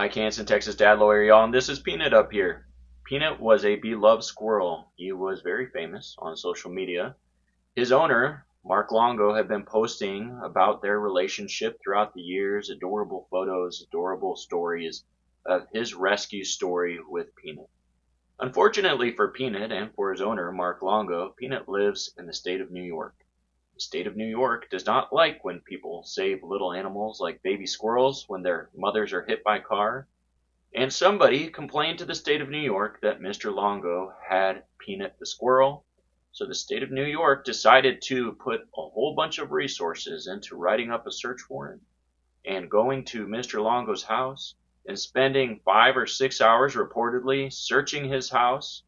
Hi, Kansas, Texas dad lawyer, y'all, and this is Peanut up here. Peanut was a beloved squirrel. He was very famous on social media. His owner, Mark Longo, had been posting about their relationship throughout the years, adorable photos, adorable stories of his rescue story with Peanut. Unfortunately for Peanut and for his owner, Mark Longo, Peanut lives in the state of New York. The state of New York does not like when people save little animals like baby squirrels when their mothers are hit by a car. And somebody complained to the state of New York that Mr. Longo had Peanut the squirrel. So the state of New York decided to put a whole bunch of resources into writing up a search warrant and going to Mr. Longo's house and spending 5 or 6 hours reportedly searching his house,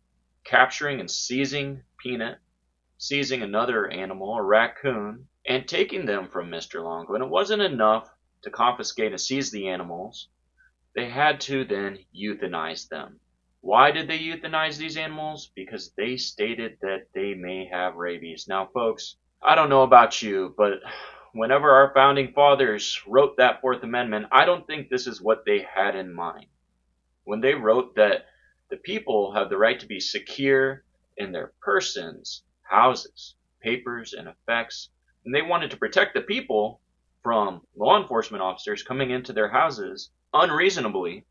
capturing and seizing Peanut, seizing another animal, a raccoon, and taking them from Mr. Longo. And it wasn't enough to confiscate and seize the animals. They had to then euthanize them. Why did they euthanize these animals? Because they stated that they may have rabies. Now, folks, I don't know about you, but whenever our founding fathers wrote that Fourth Amendment, I don't think this is what they had in mind. When they wrote that the people have the right to be secure in their persons, houses, papers, and effects, and they wanted to protect the people from law enforcement officers coming into their houses unreasonably,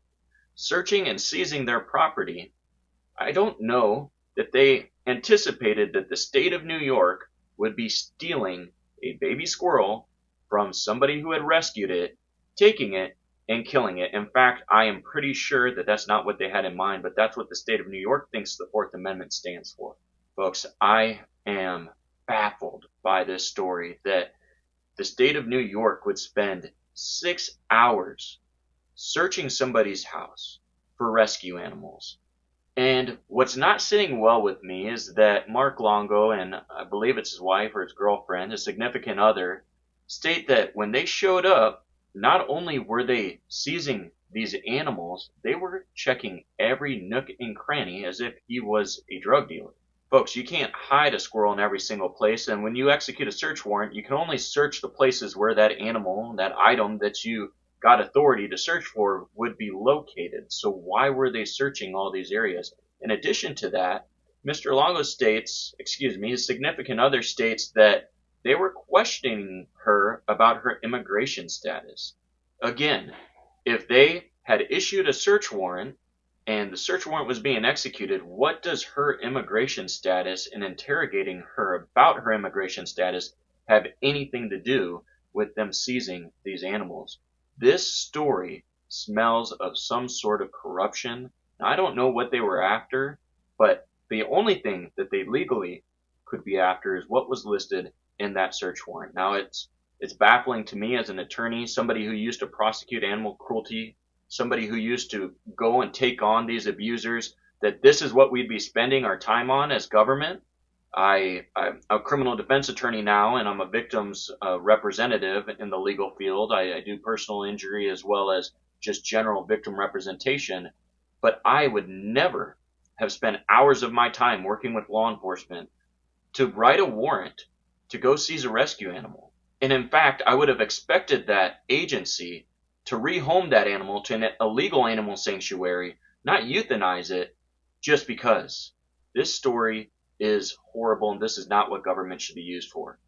searching and seizing their property, I don't know that they anticipated that the state of New York would be stealing a baby squirrel from somebody who had rescued it, taking it, and killing it. In fact, I am pretty sure that that's not what they had in mind, but that's what the state of New York thinks the Fourth Amendment stands for. Folks, I am baffled by this story that the state of New York would spend 6 hours searching somebody's house for rescue animals. And what's not sitting well with me is that Mark Longo and I believe it's his wife or his girlfriend, his significant other, state that when they showed up, not only were they seizing these animals, they were checking every nook and cranny as if he was a drug dealer. Folks, you can't hide a squirrel in every single place, and when you execute a search warrant, you can only search the places where that animal, that item that you got authority to search for would be located. So why were they searching all these areas? In addition to that, Mr. Longo states, his significant other states that they were questioning her about her immigration status. Again, if they had issued a search warrant and the search warrant was being executed, what does her immigration status and interrogating her about her immigration status have anything to do with them seizing these animals? This story smells of some sort of corruption. Now, I don't know what they were after, but the only thing that they legally could be after is what was listed in that search warrant. Now, it's baffling to me as an attorney, somebody who used to prosecute animal cruelty, somebody who used to go and take on these abusers, that this is what we'd be spending our time on as government. I'm a criminal defense attorney now, and I'm a victim's representative in the legal field. I do personal injury as well as just general victim representation. But I would never have spent hours of my time working with law enforcement to write a warrant to go seize a rescue animal. And in fact, I would have expected that agency to rehome that animal to an illegal animal sanctuary, not euthanize it just because. This story is horrible, and this is not what government should be used for.